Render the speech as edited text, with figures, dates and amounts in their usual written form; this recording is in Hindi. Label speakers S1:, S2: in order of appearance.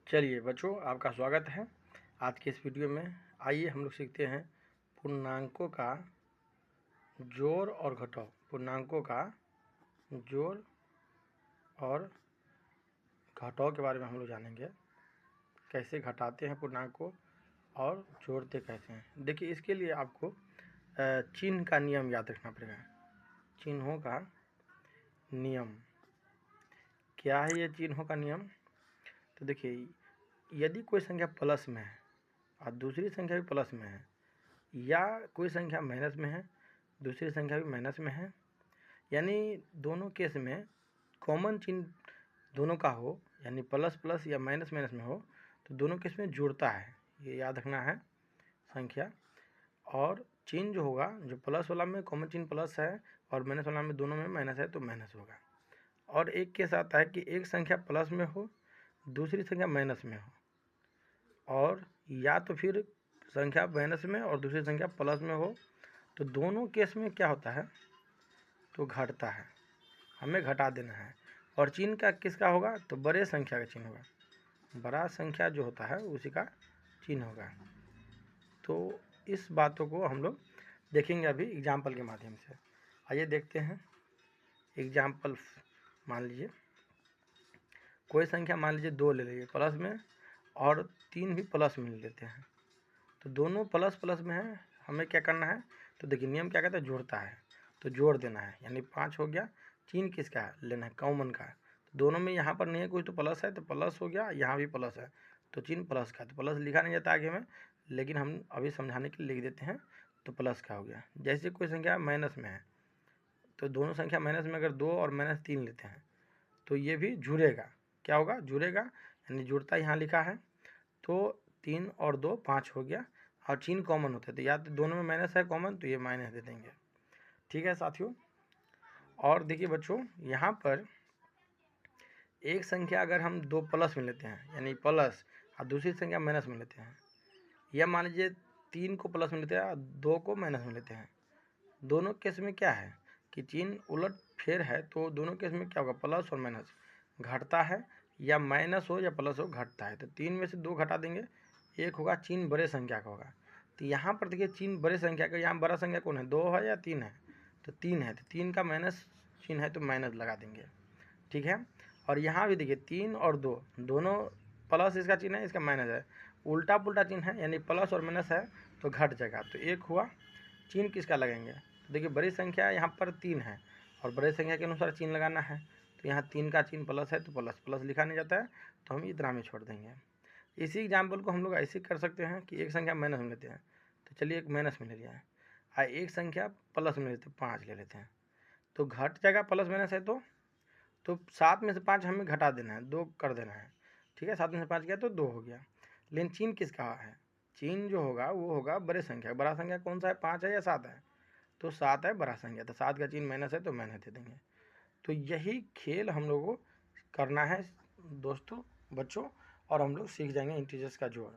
S1: चलिए बच्चों, आपका स्वागत है आज के इस वीडियो में। आइए हम लोग सीखते हैं पूर्णांकों का जोड़ और घटाव। पूर्णांकों का जोड़ और घटाव के बारे में हम लोग जानेंगे, कैसे घटाते हैं पूर्णांक को और जोड़ते कैसे हैं। देखिए, इसके लिए आपको चिन्ह का नियम याद रखना पड़ेगा। चिन्हों का नियम क्या है? ये चिन्हों का नियम, तो देखिए, यदि कोई संख्या प्लस में है और दूसरी संख्या भी प्लस में है, या कोई संख्या माइनस में है दूसरी संख्या भी माइनस में है, यानी दोनों केस में कॉमन चिन्ह दोनों का हो, यानी प्लस प्लस या माइनस माइनस में हो, तो दोनों केस में जुड़ता है। ये याद रखना है संख्या। और चिन्ह जो होगा, जो प्लस वाला में कॉमन चिन्ह प्लस है और माइनस वाला में दोनों में माइनस है तो माइनस होगा। और एक केस आता है कि एक संख्या प्लस में हो दूसरी संख्या माइनस में हो, और या तो फिर संख्या माइनस में और दूसरी संख्या प्लस में हो, तो दोनों केस में क्या होता है, तो घटता है, हमें घटा देना है। और चिन्ह का किसका होगा, तो बड़े संख्या का चिन्ह होगा। बड़ा संख्या जो होता है उसी का चिन्ह होगा। तो इस बातों को हम लोग देखेंगे अभी एग्जाम्पल के माध्यम से। आइए देखते हैं एग्जाम्पल। मान लीजिए कोई संख्या, मान लीजिए 2 ले लीजिए प्लस में, और 3 भी प्लस में ले लेते हैं। तो दोनों प्लस प्लस में है, हमें क्या करना है, तो देखिए नियम क्या कहता है, जोड़ता है, तो जोड़ देना है, यानी 5 हो गया। चिन्ह किसका है, लेना है कॉमन का। तो दोनों में यहाँ पर नहीं है कुछ, तो प्लस है तो प्लस हो गया, यहाँ भी प्लस है तो चिन्ह प्लस का, तो प्लस लिखा नहीं जाता आगे में, लेकिन हम अभी समझाने के लिए लिख देते हैं, तो प्लस का हो गया। जैसे कोई संख्या माइनस में है, तो दोनों संख्या माइनस में अगर 2 और -3 लेते हैं तो ये भी जुड़ेगा। क्या होगा, जुड़ेगा, यानी जुड़ता यहाँ लिखा है। तो 3 और 2 5 हो गया, और चिन्ह कॉमन होते हैं, तो या तो दोनों में माइनस है कॉमन, तो ये माइनस दे देंगे। ठीक है साथियों। और देखिए बच्चों, यहाँ पर एक संख्या अगर हम 2 प्लस में लेते हैं, यानी प्लस, और दूसरी संख्या माइनस में लेते हैं, या मान लीजिए 3 को प्लस में लेते हैं और 2 को माइनस में लेते हैं, दोनों केस में क्या है कि चिन्ह उलट फेर है, तो दोनों केस में क्या होगा, प्लस और माइनस घटता है, या माइनस हो या प्लस हो घटता है। तो 3 में से 2 घटा देंगे, एक होगा चिन्ह बड़े संख्या का होगा। तो यहाँ पर देखिए चिन्ह बड़े संख्या का, यहाँ बड़ा संख्या कौन है, 2 है या 3 है, तो 3 है, तो 3 का माइनस चिन्ह है तो माइनस लगा देंगे। ठीक है। और यहाँ भी देखिए 3 और 2 दोनों प्लस इसका चिन्ह है, इसका माइनस है, उल्टा पुल्टा चिन्ह है, यानी प्लस और माइनस है तो घट जाएगा, तो एक हुआ। चिन्ह किसका लगेंगे, तो देखिए बड़ी संख्या यहाँ पर 3 है, और बड़े संख्या के अनुसार चिन्ह लगाना है, तो यहाँ 3 का चिन्ह प्लस है तो प्लस प्लस लिखा नहीं जाता है, तो हम इतना में छोड़ देंगे। इसी एग्जाम्पल को हम लोग ऐसे कर सकते हैं कि एक संख्या माइनस में लेते हैं, तो चलिए एक माइनस में ले लिया है, एक संख्या प्लस में लेते हैं, 5 ले लेते हैं, तो घट जाएगा, प्लस माइनस है तो 7 में से 5 हमें घटा देना है, 2 कर देना है। ठीक है, 7 में से 5 गया तो 2 हो गया। लेकिन चिन्ह किसका है, चिन्ह जो होगा वो होगा बड़े संख्या। बड़ा संख्या कौन सा है, 5 है या 7 है, तो 7 है बड़ा संख्या, तो 7 का चिन्ह माइनस है तो माइनस दे देंगे। तो यही खेल हम लोगों को करना है दोस्तों, बच्चों, और हम लोग सीख जाएंगे इंटीजर्स का जोड़।